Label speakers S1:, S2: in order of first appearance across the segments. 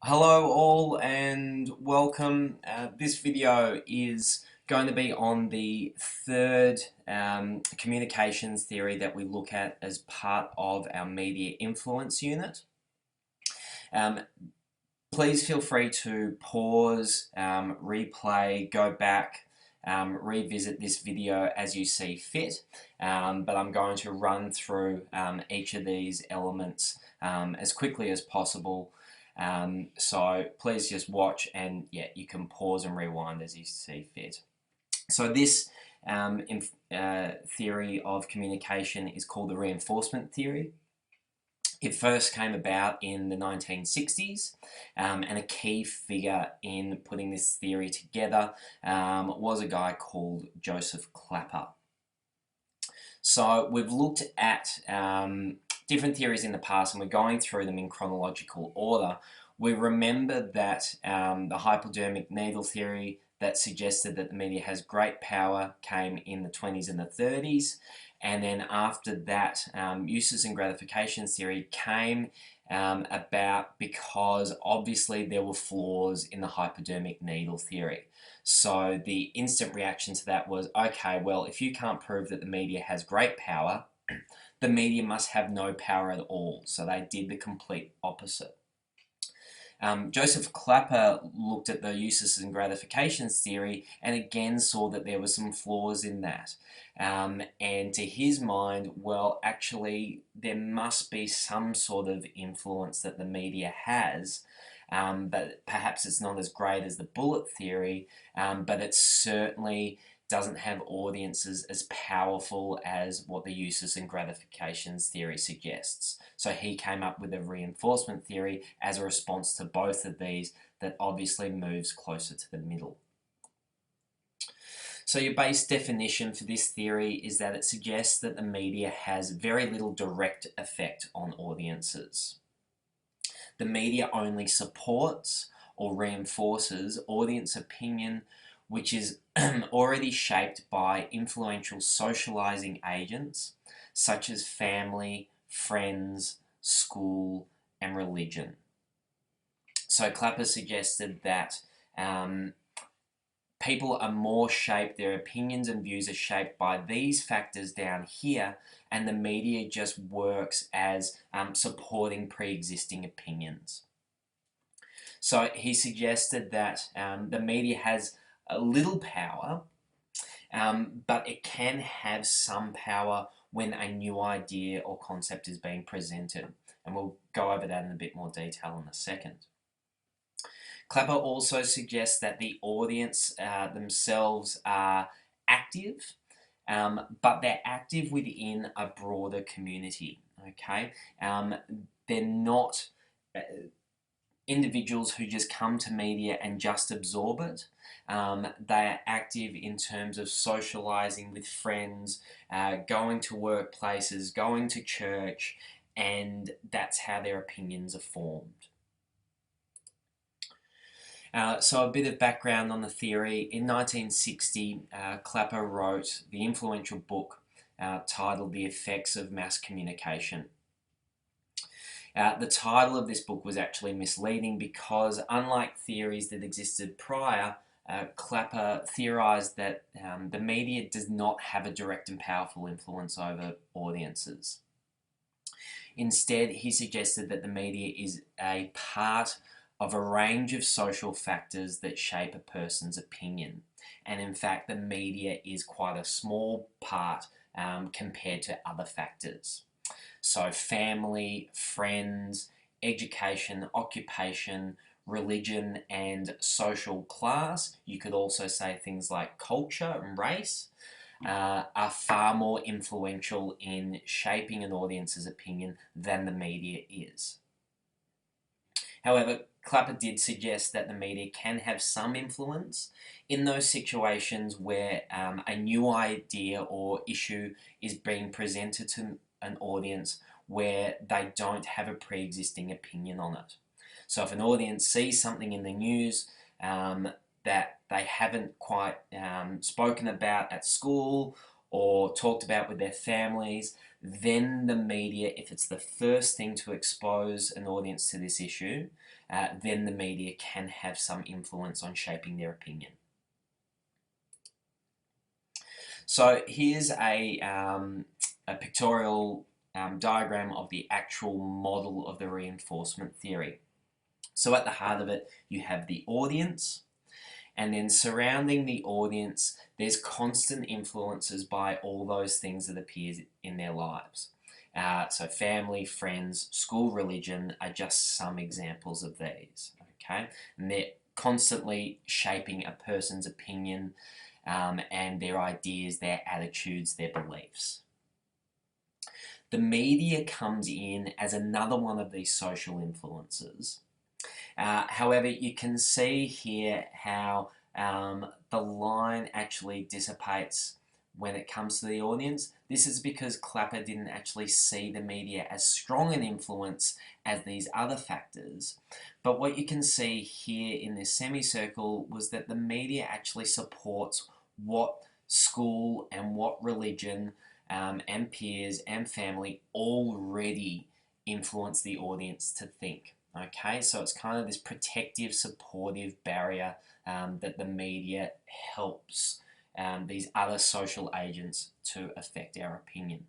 S1: Hello all and welcome. This video is going to be on the third communications theory that we look at as part of our media influence unit. Um, Please feel free to pause, replay, go back, revisit this video as you see fit, but I'm going to run through each of these elements as quickly as possible. So please just watch, and yeah, you can pause and rewind as you see fit. So this theory of communication is called the reinforcement theory. It first came about in the 1960s, and a key figure in putting this theory together was a guy called Joseph Klapper. So we've looked at different theories in the past, and we're going through them in chronological order. We remember that the hypodermic needle theory that suggested that the media has great power came in the 20s and the 30s. And then after that, uses and gratifications theory came about because obviously there were flaws in the hypodermic needle theory. So the instant reaction to that was, okay, well, if you can't prove that the media has great power, the media must have no power at all. So they did the complete opposite. Joseph Klapper looked at the uses and gratifications theory and again saw that there were some flaws in that. And to his mind, well, actually, there must be some sort of influence that the media has, but perhaps it's not as great as the bullet theory, but it certainly doesn't have audiences as powerful as what the uses and gratifications theory suggests. So he came up with a reinforcement theory as a response to both of these that obviously moves closer to the middle. So your base definition for this theory is that it suggests that the media has very little direct effect on audiences. The media only supports or reinforces audience opinion which is already shaped by influential socializing agents such as family, friends, school, and religion. So Klapper suggested that people are more shaped, their opinions and views are shaped by these factors down here, and the media just works as supporting pre-existing opinions. So he suggested that the media has a little power, but it can have some power when a new idea or concept is being presented. And we'll go over that in a bit more detail in a second. Klapper also suggests that the audience themselves are active, but they're active within a broader community. Okay, they're not individuals who just come to media and just absorb it. They are active in terms of socializing with friends, going to workplaces, going to church, and that's how their opinions are formed. So a bit of background on the theory. In 1960, Klapper wrote the influential book titled The Effects of Mass Communication. The title of this book was actually misleading because, unlike theories that existed prior, Klapper theorized that the media does not have a direct and powerful influence over audiences. Instead, he suggested that the media is a part of a range of social factors that shape a person's opinion. And in fact, the media is quite a small part compared to other factors. So family, friends, education, occupation, religion, and social class, you could also say things like culture and race, are far more influential in shaping an audience's opinion than the media is. However, Klapper did suggest that the media can have some influence in those situations where a new idea or issue is being presented to an audience where they don't have a pre-existing opinion on it. So if an audience sees something in the news that they haven't quite spoken about at school, or talked about with their families, then the media, if it's the first thing to expose an audience to this issue, then the media can have some influence on shaping their opinion. So here's a pictorial diagram of the actual model of the reinforcement theory. So at the heart of it, you have the audience, and then surrounding the audience, there's constant influences by all those things that appear in their lives. So family, friends, school, religion are just some examples of these, okay? And they're constantly shaping a person's opinion and their ideas, their attitudes, their beliefs. The media comes in as another one of these social influences. However, you can see here how the line actually dissipates when it comes to the audience. This is because Klapper didn't actually see the media as strong an influence as these other factors. But what you can see here in this semicircle was that the media actually supports what school and what religion and peers and family already influence the audience to think. Okay, so it's kind of this protective, supportive barrier that the media helps these other social agents to affect our opinion.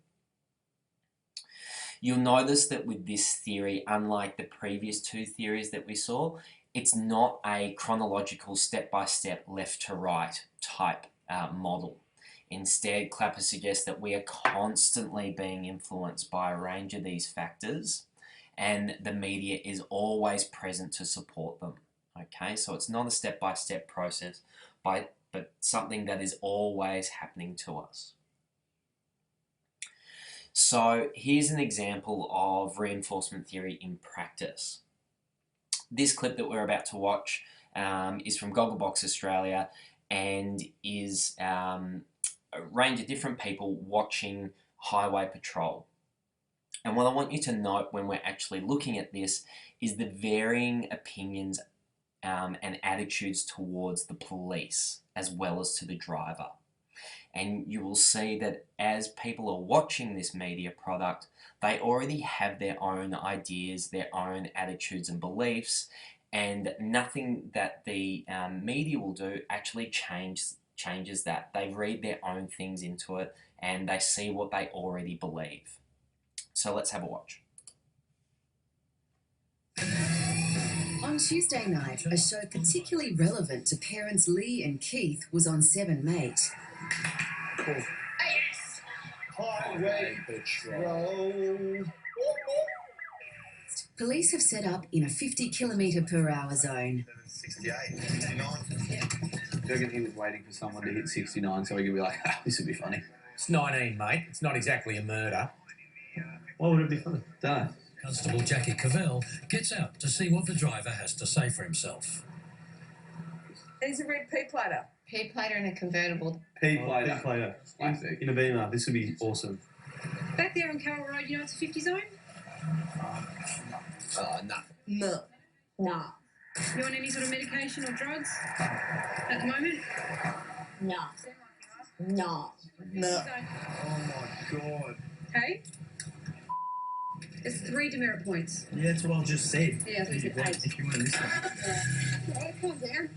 S1: You'll notice that with this theory, unlike the previous two theories that we saw, it's not a chronological step-by-step left-to-right type model. Instead, Klapper suggests that we are constantly being influenced by a range of these factors, and the media is always present to support them. Okay, so it's not a step-by-step process, but something that is always happening to us. So here's an example of reinforcement theory in practice. This clip that we're about to watch is from Gogglebox Australia and is a range of different people watching highway patrol. And what I want you to note when we're actually looking at this is the varying opinions and attitudes towards the police as well as to the driver. And you will see that as people are watching this media product, they already have their own ideas, their own attitudes and beliefs, and nothing that the media will do actually changes that. They read their own things into it and they see what they already believe. So let's have a watch.
S2: On Tuesday night, a show particularly relevant to parents Lee and Keith was on 7 Mate.
S3: Cool. Yes! Highway Patrol.
S2: Police have set up in a 50km/h zone.
S3: 68, 69.
S4: Do you reckon he was waiting for someone to hit 69 so he could be like, this would be funny?
S5: It's 19, mate. It's not exactly a murder.
S4: Why would it be funny? Don't.
S6: Constable Jackie Cavell gets out to see what the driver has to say for himself.
S7: He's a red P-plater.
S8: P-plater in a convertible.
S4: P-plater.
S3: P-plater.
S4: In a Beamer. This would be awesome.
S7: Back there on Carroll Road, you know it's a 50 zone?
S4: No.
S8: No. Nah.
S7: You on any sort of medication or drugs at the moment?
S8: Nah. Nah.
S3: No. Oh my God.
S7: Okay. There's 3 demerit points.
S3: Yeah, that's what I just said.
S7: Yeah, I thought you said 8.
S3: If you want to listen.
S7: Yeah, calm down.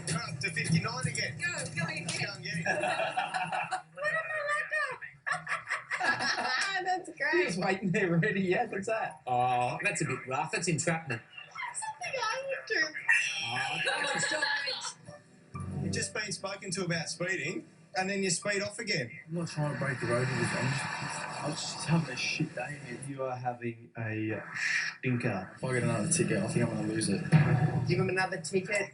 S3: You're up to 59 again.
S7: Go again.
S3: Go and get it.
S8: That's
S5: He
S8: great.
S5: was waiting there ready. Yeah, what's that? Oh, that's a bit rough. That's entrapment.
S8: Something I would do.
S5: Oh,
S7: Come on, stop.
S3: You've just been spoken to about speeding, and then you speed off again.
S4: I'm not trying to break the road with this. I was just having a shit day, man. You are having a stinker. If I get another ticket, I think I'm going to lose it.
S7: Give him another ticket.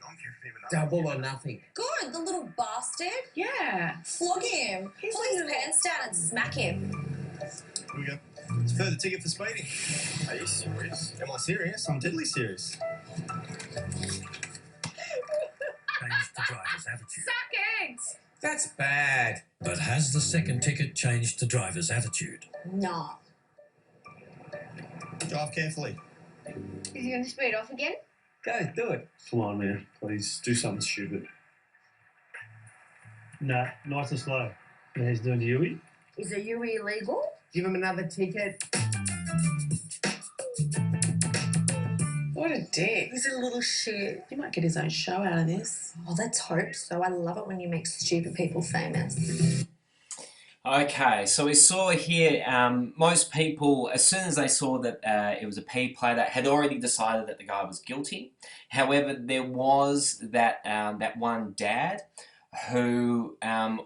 S5: double or nothing.
S8: Good, the little bastard.
S7: Yeah.
S8: Flog him. Pull his pants down and smack him.
S3: Here we go. It's a further ticket for speeding.
S4: Are you serious?
S3: Am I serious? I'm deadly serious.
S6: Changed the driver's attitude.
S7: Suck eggs.
S5: That's bad.
S6: But has the second ticket changed the driver's attitude?
S8: Nah.
S3: Drive carefully.
S8: Is he going to speed off again?
S5: Go, do it.
S4: Come on, man. Please, do something stupid. Nah, nice and slow. Yeah, he's doing Yui.
S8: Is a Yui illegal?
S5: Give him another ticket.
S9: What a dick.
S8: He's a little shit.
S9: He might get his own show out of this.
S8: Oh, let's hope so. I love it when you make stupid people famous.
S1: Okay, so we saw here most people, as soon as they saw that it was a P player, had already decided that the guy was guilty. However, there was that one dad who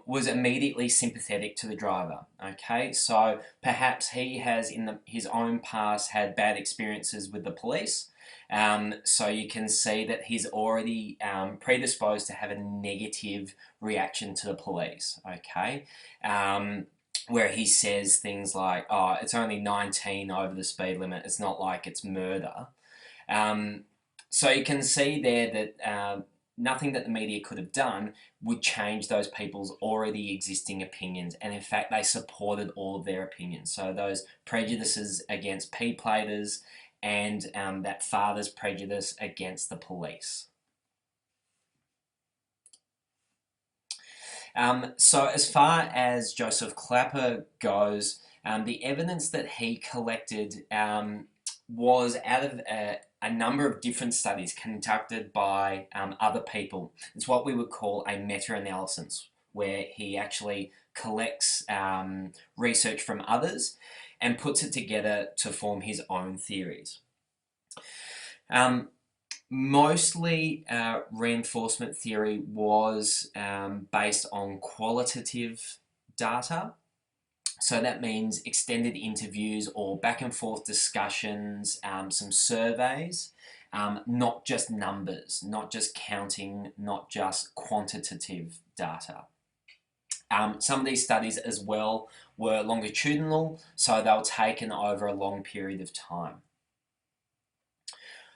S1: was immediately sympathetic to the driver. Okay, so perhaps he has in his own past had bad experiences with the police. So you can see that he's already predisposed to have a negative reaction to the police, okay? Where he says things like, oh, it's only 19 over the speed limit, it's not like it's murder. So you can see there that nothing that the media could have done would change those people's already existing opinions, and in fact they supported all of their opinions. So those prejudices against P-platers and that father's prejudice against the police. So as far as Joseph Klapper goes, the evidence that he collected was out of a number of different studies conducted by other people. It's what we would call a meta-analysis, where he actually collects research from others and puts it together to form his own theories. Mostly reinforcement theory was based on qualitative data. So that means extended interviews or back and forth discussions, some surveys, not just numbers, not just counting, not just quantitative data. Some of these studies as well were longitudinal, so they were taken over a long period of time.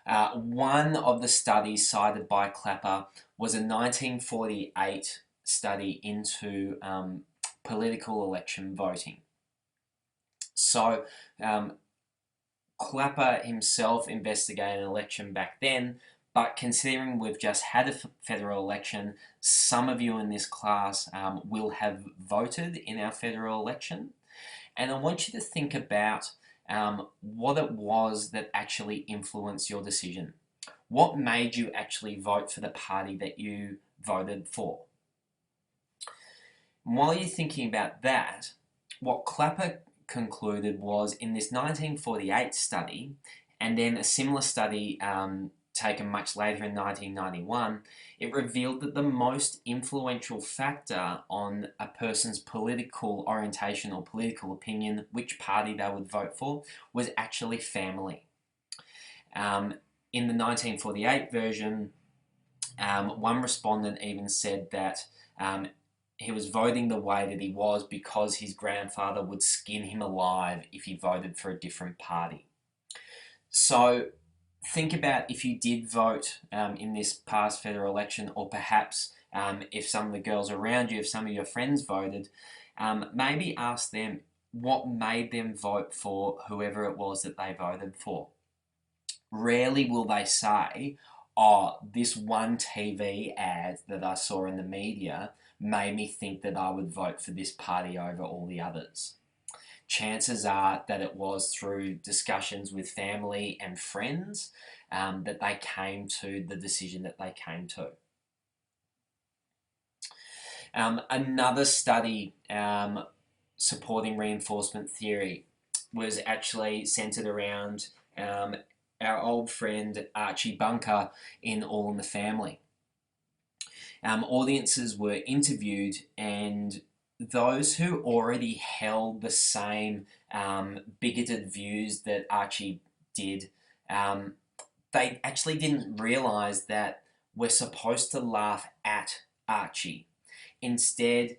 S1: One of the studies cited by Klapper was a 1948 study into political election voting. So Klapper himself investigated an election back then, but considering we've just had a federal election, some of you in this class will have voted in our federal election. And I want you to think about what it was that actually influenced your decision. What made you actually vote for the party that you voted for? And while you're thinking about that, what Klapper concluded was in this 1948 study, and then a similar study taken much later in 1991, it revealed that the most influential factor on a person's political orientation or political opinion, which party they would vote for, was actually family. In the 1948 version, one respondent even said that he was voting the way that he was because his grandfather would skin him alive if he voted for a different party. So think about if you did vote in this past federal election, or perhaps if some of the girls around you, if some of your friends voted, maybe ask them what made them vote for whoever it was that they voted for. Rarely will they say, oh, this one TV ad that I saw in the media made me think that I would vote for this party over all the others. Chances are that it was through discussions with family and friends that they came to the decision that they came to. Another study supporting reinforcement theory was actually centered around our old friend Archie Bunker in All in the Family. Audiences were interviewed, and those who already held the same bigoted views that Archie did, they actually didn't realise that we're supposed to laugh at Archie. Instead,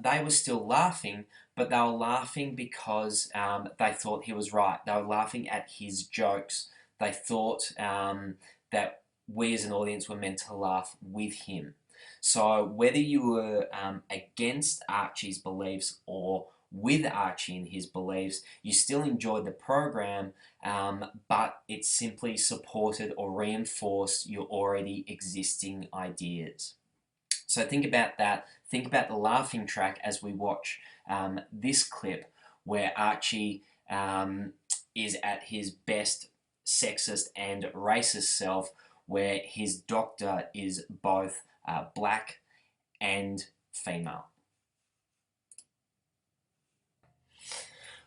S1: they were still laughing, but they were laughing because they thought he was right. They were laughing at his jokes. They thought that we as an audience were meant to laugh with him. So whether you were against Archie's beliefs or with Archie and his beliefs, you still enjoyed the program, but it simply supported or reinforced your already existing ideas. So think about that. Think about the laughing track as we watch this clip where Archie is at his best sexist and racist self, where his doctor is both black and female.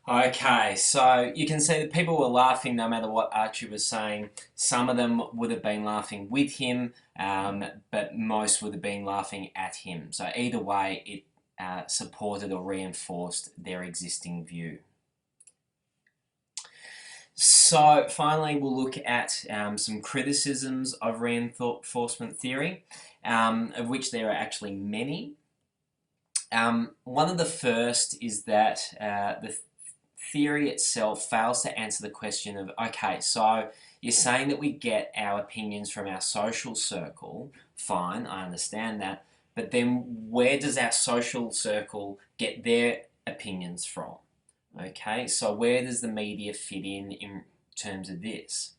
S1: Okay, so you can see that people were laughing no matter what Archie was saying. Some of them would have been laughing with him, but most would have been laughing at him. So either way, it supported or reinforced their existing view. So finally, we'll look at some criticisms of reinforcement theory, of which there are actually many. One of the first is that the theory itself fails to answer the question of, okay, so you're saying that we get our opinions from our social circle. Fine, I understand that. But then where does our social circle get their opinions from? Okay, so where does the media fit in terms of this?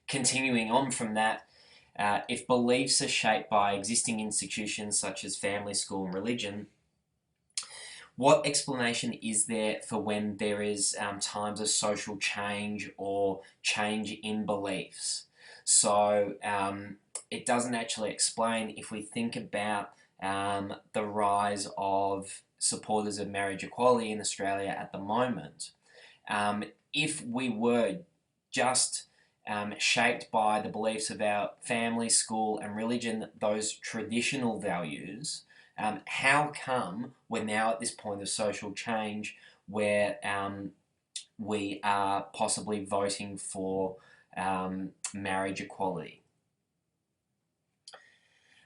S1: Continuing on from that, if beliefs are shaped by existing institutions such as family, school, and religion, what explanation is there for when there is times of social change or change in beliefs? So it doesn't actually explain if we think about the rise of supporters of marriage equality in Australia at the moment. If we were just shaped by the beliefs of our family, school, and religion, those traditional values, how come we're now at this point of social change where we are possibly voting for marriage equality?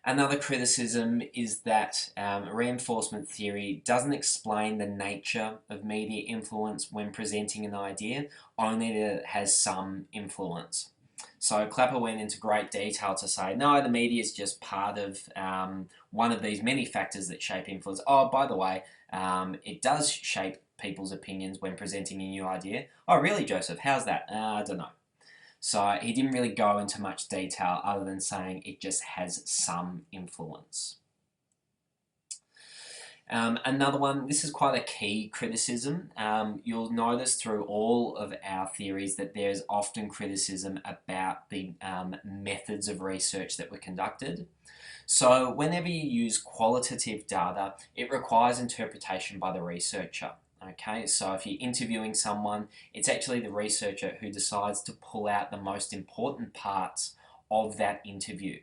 S1: Another criticism is that reinforcement theory doesn't explain the nature of media influence when presenting an idea, only that it has some influence. So Klapper went into great detail to say, no, the media is just part of one of these many factors that shape influence. Oh, by the way, it does shape people's opinions when presenting a new idea. Oh, really, Joseph? How's that? I don't know. So he didn't really go into much detail other than saying it just has some influence. Another one, this is quite a key criticism. You'll notice through all of our theories that there's often criticism about the methods of research that were conducted. So whenever you use qualitative data, it requires interpretation by the researcher. Okay, so if you're interviewing someone, it's actually the researcher who decides to pull out the most important parts of that interview.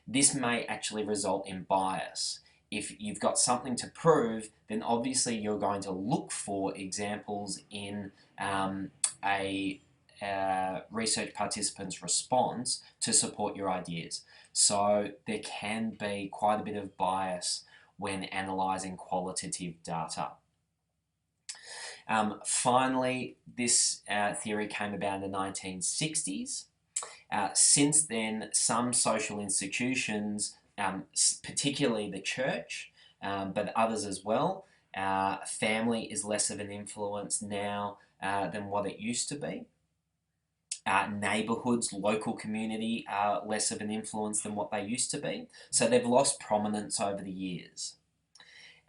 S1: This may actually result in bias. If you've got something to prove, then obviously you're going to look for examples in a research participant's response to support your ideas. So there can be quite a bit of bias when analysing qualitative data. Finally, this theory came about in the 1960s. Since then, some social institutions, particularly the church, but others as well, family is less of an influence now than what it used to be. Neighbourhoods, local community are less of an influence than what they used to be. So they've lost prominence over the years.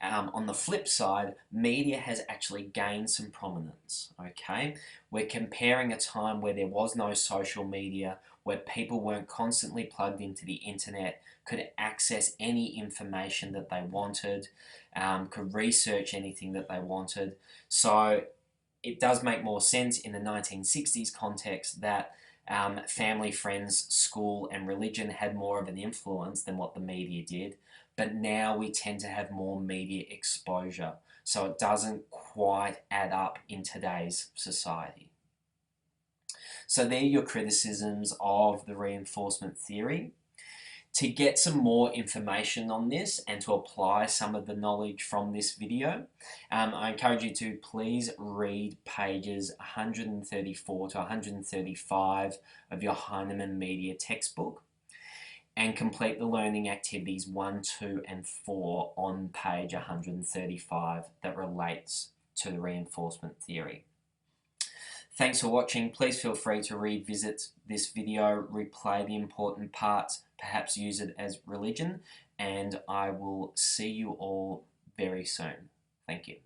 S1: On the flip side, media has actually gained some prominence, okay? We're comparing a time where there was no social media, where people weren't constantly plugged into the internet, could access any information that they wanted, could research anything that they wanted. So it does make more sense in the 1960s context that family, friends, school, and religion had more of an influence than what the media did. But now we tend to have more media exposure. So it doesn't quite add up in today's society. So they're your criticisms of the reinforcement theory. To get some more information on this and to apply some of the knowledge from this video, I encourage you to please read pages 134 to 135 of your Heinemann Media textbook. and complete the learning activities 1, 2 and 4 on page 135 that relates to the reinforcement theory. Thanks for watching. Please feel free to revisit this video, replay the important parts, perhaps use it as religion, and I will see you all very soon. Thank you.